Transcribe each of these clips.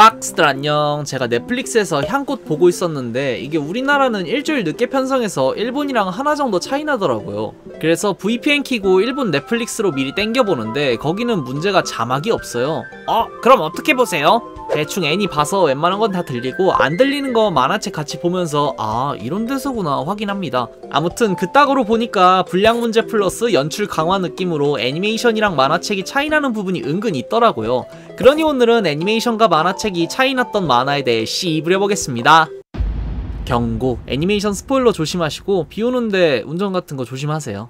박스들 안녕. 제가 넷플릭스에서 향꽃 보고 있었는데 이게 우리나라는 일주일 늦게 편성해서 일본이랑 하나 정도 차이 나더라고요. 그래서 VPN 키고 일본 넷플릭스로 미리 땡겨보는데 거기는 문제가 자막이 없어요. 그럼 어떻게 보세요? 대충 애니 봐서 웬만한 건 다 들리고 안 들리는 거 만화책 같이 보면서 이런 데서구나 확인합니다. 아무튼 그따구로 보니까 분량 문제 플러스 연출 강화 느낌으로 애니메이션이랑 만화책이 차이나는 부분이 은근 있더라고요. 그러니 오늘은 애니메이션과 만화책이 차이났던 만화에 대해 씹으려보겠습니다. 경고, 애니메이션 스포일러 조심하시고 비오는데 운전 같은 거 조심하세요.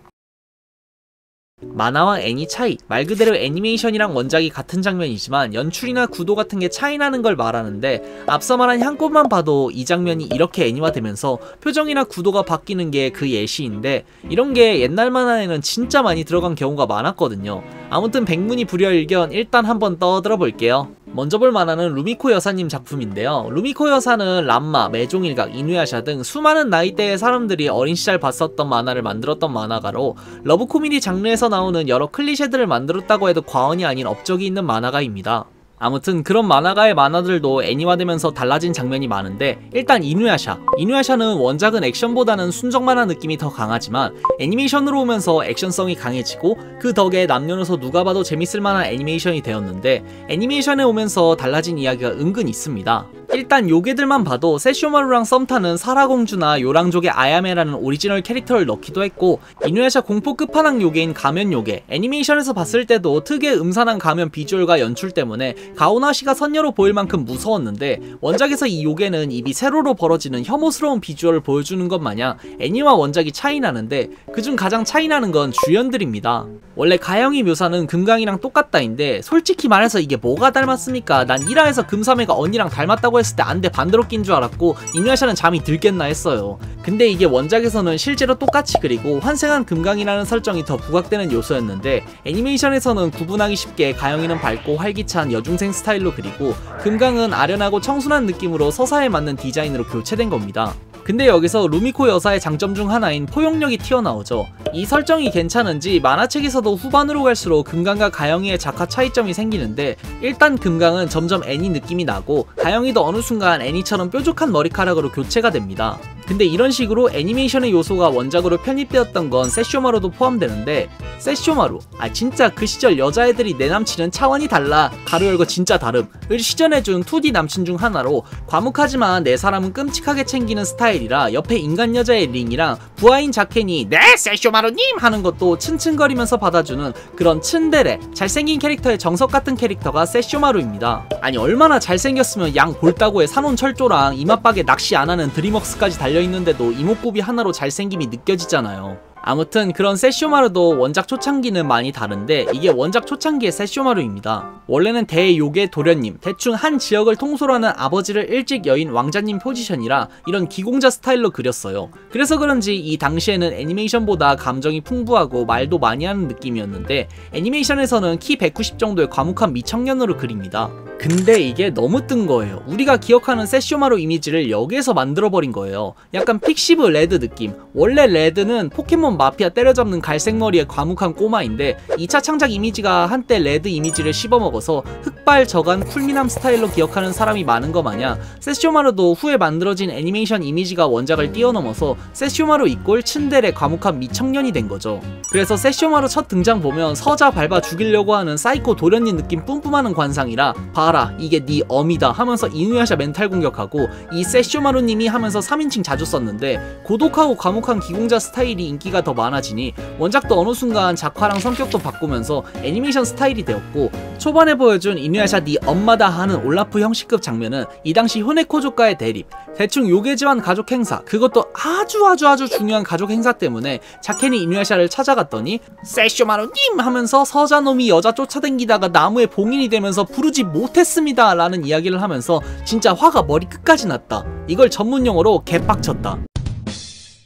만화와 애니 차이, 말 그대로 애니메이션이랑 원작이 같은 장면이지만 연출이나 구도 같은 게 차이나는 걸 말하는데, 앞서 말한 향꽃만 봐도 이 장면이 이렇게 애니화되면서 표정이나 구도가 바뀌는 게 그 예시인데, 이런 게 옛날 만화에는 진짜 많이 들어간 경우가 많았거든요. 아무튼 백문이 불여일견 일단 한번 떠들어 볼게요. 먼저 볼 만화는 루미코 여사님 작품인데요. 루미코 여사는 람마, 매종일각, 이누야샤 등 수많은 나이대의 사람들이 어린 시절 봤었던 만화를 만들었던 만화가로 러브 코미디 장르에서 나오는 여러 클리셰들을 만들었다고 해도 과언이 아닌 업적이 있는 만화가입니다. 아무튼 그런 만화가의 만화들도 애니화되면서 달라진 장면이 많은데, 일단 이누야샤는 원작은 액션보다는 순정 만화 느낌이 더 강하지만 애니메이션으로 오면서 액션성이 강해지고 그 덕에 남녀노소 누가 봐도 재밌을 만한 애니메이션이 되었는데, 애니메이션에 오면서 달라진 이야기가 은근 있습니다. 일단 요괴들만 봐도 세쇼마루랑 썸타는 사라공주나 요랑족의 아야메라는 오리지널 캐릭터를 넣기도 했고, 이누야샤 공포 끝판왕 요괴인 가면 요괴, 애니메이션에서 봤을 때도 특유의 음산한 가면 비주얼과 연출 때문에 가오나시가 선녀로 보일 만큼 무서웠는데, 원작에서 이 요괴는 입이 세로로 벌어지는 혐오스러운 비주얼을 보여주는 것 마냥 애니와 원작이 차이나는데, 그중 가장 차이나는 건 주연들입니다. 원래 가영이 묘사는 금강이랑 똑같다인데, 솔직히 말해서 이게 뭐가 닮았습니까? 난 1화에서 금사매가 언니랑 닮았다고 했을 때 안대 반대로 낀 줄 알았고 이누야샤는 잠이 들겠나 했어요. 근데 이게 원작에서는 실제로 똑같이 그리고 환생한 금강이라는 설정이 더 부각되는 요소였는데, 애니메이션에서는 구분하기 쉽게 가영이는 밝고 활기찬 여중생 스타일로 그리고 금강은 아련하고 청순한 느낌으로 서사에 맞는 디자인으로 교체된 겁니다. 근데 여기서 루미코 여사의 장점 중 하나인 포용력이 튀어나오죠. 이 설정이 괜찮은지 만화책에서도 후반으로 갈수록 금강과 가영이의 작화 차이점이 생기는데, 일단 금강은 점점 애니 느낌이 나고 가영이도 어느 순간 애니처럼 뾰족한 머리카락으로 교체가 됩니다. 근데 이런 식으로 애니메이션의 요소가 원작으로 편입되었던 건 세쇼마루도 포함되는데, 세쇼마루, 진짜 그 시절 여자애들이 내 남친은 차원이 달라, 가로 열고 진짜 다름을 시전해준 2D 남친 중 하나로, 과묵하지만 내 사람은 끔찍하게 챙기는 스타일이라 옆에 인간 여자의 링이랑 부하인 자켄이 네 세쇼마루님 하는 것도 츤츤거리면서 받아주는 그런 츤데레, 잘생긴 캐릭터의 정석 같은 캐릭터가 세쇼마루입니다. 아니 얼마나 잘생겼으면 양 볼따구에 산혼철조랑 이맛박에 낚시 안하는 드림웍스까지 달려있는데도 이목구비 하나로 잘생김이 느껴지잖아요. 아무튼 그런 세쇼마루도 원작 초창기는 많이 다른데, 이게 원작 초창기의 세쇼마루입니다. 원래는 대요괴 도련님, 대충 한 지역을 통솔 하는 아버지를 일찍 여인 왕자님 포지션이라 이런 기공자 스타일로 그렸어요. 그래서 그런지 이 당시에는 애니메이션보다 감정이 풍부하고 말도 많이 하는 느낌이었는데, 애니메이션에서는 키 190 정도의 과묵한 미청년으로 그립니다. 근데 이게 너무 뜬 거예요. 우리가 기억하는 세쇼마루 이미지를 여기에서 만들어버린 거예요. 약간 픽시브 레드 느낌. 원래 레드는 포켓몬 마피아 때려잡는 갈색머리의 과묵한 꼬마인데, 2차 창작 이미지가 한때 레드 이미지를 씹어먹어서 흑발 저간 쿨미남 스타일로 기억하는 사람이 많은 거 마냥, 세쇼마루도 후에 만들어진 애니메이션 이미지가 원작을 뛰어넘어서 세쇼마루 이꼴 츤데레 과묵한 미청년이 된 거죠. 그래서 세쇼마루 첫 등장 보면 서자 밟아 죽이려고 하는 사이코 도련님 느낌 뿜뿜하는 관상이라 봐라 이게 네 엄이다 하면서 이누야샤 멘탈 공격하고, 이 세쇼마루님이 하면서 3인칭 자주 썼는데, 고독하고 과묵한 기공자 스타일이 인기가 더 많아지니 원작도 어느 순간 작화랑 성격도 바꾸면서 애니메이션 스타일이 되었고, 초반에 보여준 이누야샤 네 엄마다 하는 올라프 형식급 장면은 이 당시 효네코조과의 대립, 대충 요괴지환 가족 행사, 그것도 아주 중요한 가족 행사 때문에 자켄이 이누야샤를 찾아갔더니 세쇼마루님 하면서 서자놈이 여자 쫓아댕기다가 나무에 봉인이 되면서 부르지 못했습니다 라는 이야기를 하면서 진짜 화가 머리 끝까지 났다. 이걸 전문용어로 개빡쳤다.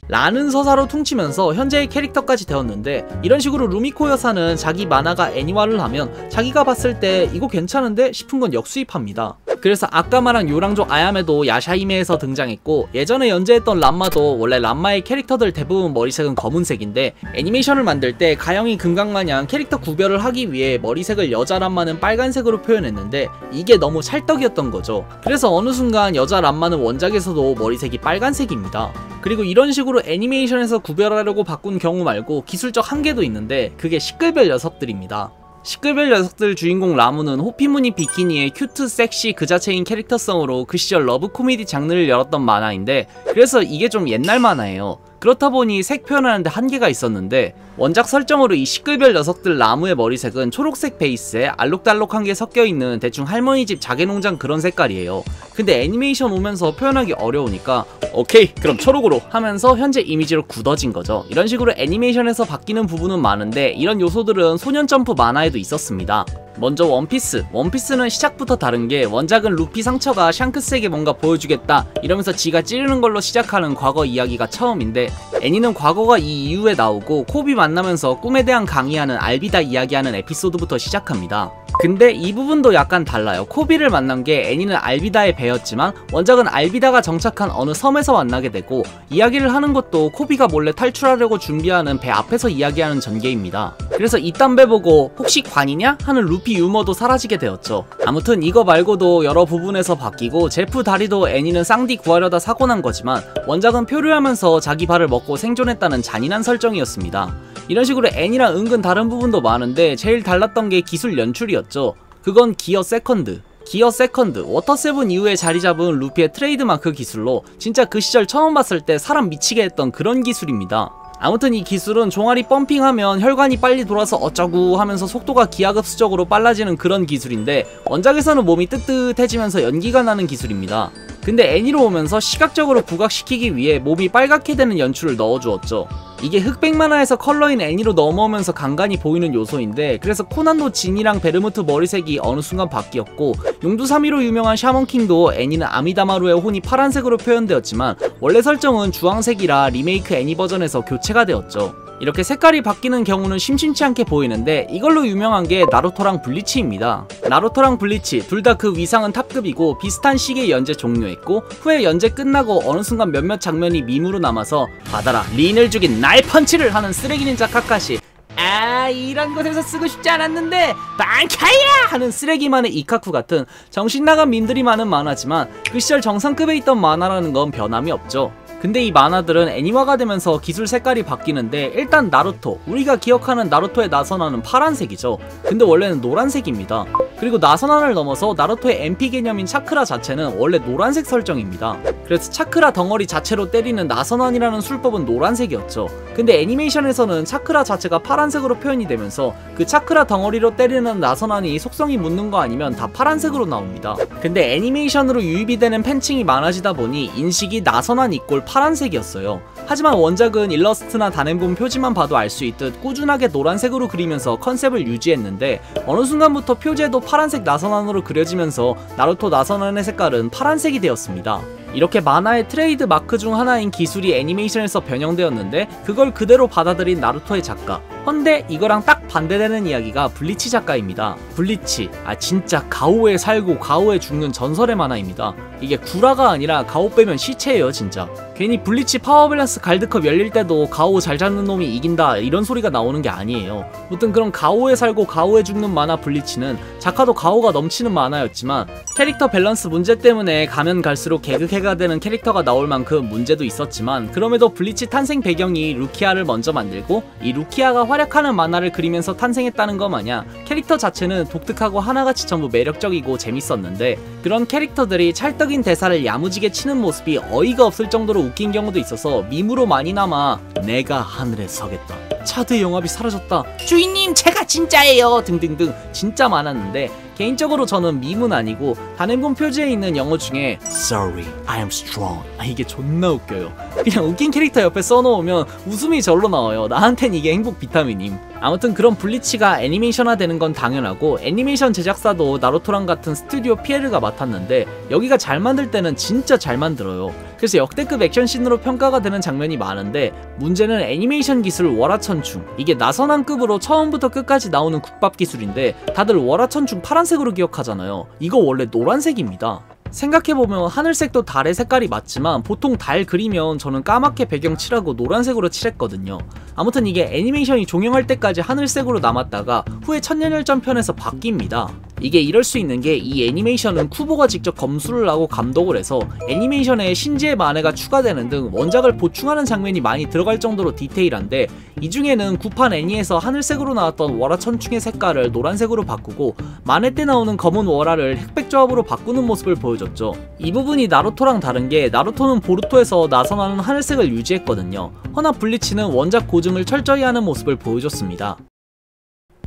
라는 서사로 퉁치면서 현재의 캐릭터까지 되었는데, 이런 식으로 루미코 여사는 자기 만화가 애니화를 하면 자기가 봤을 때 이거 괜찮은데 싶은 건 역수입합니다. 그래서 아까 말한 요랑조 아야메도 야샤히메에서 등장했고, 예전에 연재했던 람마도 원래 람마의 캐릭터들 대부분 머리색은 검은색인데 애니메이션을 만들 때 가영이 금강마냥 캐릭터 구별을 하기 위해 머리색을 여자 람마는 빨간색으로 표현했는데 이게 너무 찰떡이었던 거죠. 그래서 어느 순간 여자 람마는 원작에서도 머리색이 빨간색입니다. 그리고 이런 식으로 애니메이션에서 구별하려고 바꾼 경우 말고 기술적 한계도 있는데, 그게 시끌별 녀석들입니다. 시끌별 녀석들 주인공 라무는 호피무늬 비키니의 큐트 섹시 그 자체인 캐릭터성으로 그 시절 러브 코미디 장르를 열었던 만화인데, 그래서 이게 좀 옛날 만화예요. 그렇다 보니 색 표현하는데 한계가 있었는데, 원작 설정으로 이 시끌별 녀석들 라무의 머리색은 초록색 베이스에 알록달록한 게 섞여있는 대충 할머니 집 자개농장 그런 색깔이에요. 근데 애니메이션 오면서 표현하기 어려우니까 오케이 그럼 초록으로 하면서 현재 이미지로 굳어진 거죠. 이런 식으로 애니메이션에서 바뀌는 부분은 많은데, 이런 요소들은 소년점프 만화에도 있었습니다. 먼저 원피스. 원피스는 시작부터 다른게, 원작은 루피 상처가 샹크스에게 뭔가 보여주겠다 이러면서 지가 찌르는 걸로 시작하는 과거 이야기가 처음인데, 애니는 과거가 이 이후에 나오고 코비 만나면서 꿈에 대한 강의하는 알비다 이야기하는 에피소드부터 시작합니다. 근데 이 부분도 약간 달라요. 코비를 만난 게 애니는 알비다의 배였지만 원작은 알비다가 정착한 어느 섬에서 만나게 되고, 이야기를 하는 것도 코비가 몰래 탈출하려고 준비하는 배 앞에서 이야기하는 전개입니다. 그래서 이딴 배 보고 혹시 관이냐? 하는 루피 유머도 사라지게 되었죠. 아무튼 이거 말고도 여러 부분에서 바뀌고, 제프 다리도 애니는 쌍디 구하려다 사고 난 거지만 원작은 표류하면서 자기 발을 먹고 생존했다는 잔인한 설정이었습니다. 이런 식으로 애니랑 은근 다른 부분도 많은데, 제일 달랐던 게 기술 연출이었죠. 그건 기어 세컨드. 기어 세컨드, 워터7 이후에 자리 잡은 루피의 트레이드마크 기술로 진짜 그 시절 처음 봤을 때 사람 미치게 했던 그런 기술입니다. 아무튼 이 기술은 종아리 펌핑하면 혈관이 빨리 돌아서 어쩌구 하면서 속도가 기하급수적으로 빨라지는 그런 기술인데, 원작에서는 몸이 뜨뜻해지면서 연기가 나는 기술입니다. 근데 애니로 오면서 시각적으로 부각시키기 위해 몸이 빨갛게 되는 연출을 넣어주었죠. 이게 흑백 만화에서 컬러인 애니로 넘어오면서 간간히 보이는 요소인데, 그래서 코난도 진이랑 베르무트 머리색이 어느 순간 바뀌었고, 용두사미로 유명한 샤먼킹도 애니는 아미다마루의 혼이 파란색으로 표현되었지만 원래 설정은 주황색이라 리메이크 애니 버전에서 교체가 되었죠. 이렇게 색깔이 바뀌는 경우는 심심치 않게 보이는데, 이걸로 유명한 게 나루토랑 블리치입니다. 나루토랑 블리치 둘 다 그 위상은 탑급이고 비슷한 시기에 연재 종료했고, 후에 연재 끝나고 어느 순간 몇몇 장면이 밈으로 남아서 받아라 린을 죽인 나의 펀치를 하는 쓰레기 닌자 카카시, 아 이런 곳에서 쓰고 싶지 않았는데 반카야 하는 쓰레기만의 이카쿠 같은 정신나간 밈들이 많은 만화지만, 그 시절 정상급에 있던 만화라는 건 변함이 없죠. 근데 이 만화들은 애니화가 되면서 기술 색깔이 바뀌는데, 일단 나루토, 우리가 기억하는 나루토의 나선화는 파란색이죠. 근데 원래는 노란색입니다. 그리고 나선화를 넘어서 나루토의 MP 개념인 차크라 자체는 원래 노란색 설정입니다. 그래서 차크라 덩어리 자체로 때리는 나선환이라는 술법은 노란색이었죠. 근데 애니메이션에서는 차크라 자체가 파란색으로 표현이 되면서 그 차크라 덩어리로 때리는 나선환이 속성이 묻는 거 아니면 다 파란색으로 나옵니다. 근데 애니메이션으로 유입이 되는 팬층이 많아지다 보니 인식이 나선환 이꼴 파란색이었어요. 하지만 원작은 일러스트나 단행본 표지만 봐도 알 수 있듯 꾸준하게 노란색으로 그리면서 컨셉을 유지했는데, 어느 순간부터 표지에도 파란색 나선환으로 그려지면서 나루토 나선환의 색깔은 파란색이 되었습니다. 이렇게 만화의 트레이드 마크 중 하나인 기술이 애니메이션에서 변형되었는데, 그걸 그대로 받아들인 나루토의 작가. 헌데 이거랑 딱 반대되는 이야기가 블리치 작가입니다. 블리치, 진짜 가오에 살고 가오에 죽는 전설의 만화입니다. 이게 구라가 아니라 가오 빼면 시체예요 진짜. 괜히 블리치 파워밸런스 갈드컵 열릴 때도 가오 잘 잡는 놈이 이긴다 이런 소리가 나오는 게 아니에요. 무튼 그런 가오에 살고 가오에 죽는 만화 블리치는 작화도 가오가 넘치는 만화였지만, 캐릭터 밸런스 문제 때문에 가면 갈수록 개그캐가 되는 캐릭터가 나올 만큼 문제도 있었지만, 그럼에도 블리치 탄생 배경이 루키아를 먼저 만들고 이 루키아가 활약하는 만화를 그리면서 탄생했다는 거 마냥 캐릭터 자체는 독특하고 하나같이 전부 매력적이고 재밌었는데, 그런 캐릭터들이 찰떡인 대사를 야무지게 치는 모습이 어이가 없을 정도로 웃긴 경우도 있어서 밈으로 많이 남아 내가 하늘에 서겠다, 차드 영합이 사라졌다, 주인님 제가 진짜예요 등등등 진짜 많았는데, 개인적으로 저는 밈은 아니고 단행본 표지에 있는 영어 중에 Sorry, I am strong 이게 존나 웃겨요. 그냥 웃긴 캐릭터 옆에 써놓으면 웃음이 절로 나와요. 나한텐 이게 행복 비타민임. 아무튼 그런 블리치가 애니메이션화 되는 건 당연하고, 애니메이션 제작사도 나루토랑 같은 스튜디오 피에르가 맡았는데, 여기가 잘 만들 때는 진짜 잘 만들어요. 그래서 역대급 액션씬으로 평가가 되는 장면이 많은데 문제는 애니메이션 기술 월화천충. 이게 나선왕급으로 처음부터 끝까지 나오는 국밥 기술인데 다들 월화천충 파란색으로 기억하잖아요. 이거 원래 노란색입니다. 생각해보면 하늘색도 달의 색깔이 맞지만 보통 달 그리면 저는 까맣게 배경 칠하고 노란색으로 칠했거든요. 아무튼 이게 애니메이션이 종영할 때까지 하늘색으로 남았다가 후에 천년열전 편에서 바뀝니다. 이게 이럴 수 있는 게 이 애니메이션은 쿠보가 직접 검수를 하고 감독을 해서 애니메이션에 신지의 만회가 추가되는 등 원작을 보충하는 장면이 많이 들어갈 정도로 디테일한데, 이 중에는 구판 애니에서 하늘색으로 나왔던 월화천충의 색깔을 노란색으로 바꾸고 만회 때 나오는 검은 월화를 흑백 조합으로 바꾸는 모습을 보여줬죠. 이 부분이 나루토랑 다른 게 나루토는 보루토에서 나선화는 하늘색을 유지했거든요. 허나 블리치는 원작 고증을 철저히 하는 모습을 보여줬습니다.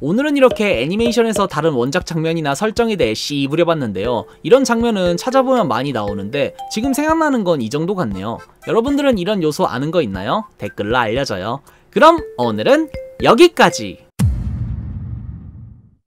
오늘은 이렇게 애니메이션에서 다른 원작 장면이나 설정에 대해 씨부려봤는데요. 이런 장면은 찾아보면 많이 나오는데 지금 생각나는 건 이 정도 같네요. 여러분들은 이런 요소 아는 거 있나요? 댓글로 알려줘요. 그럼 오늘은 여기까지!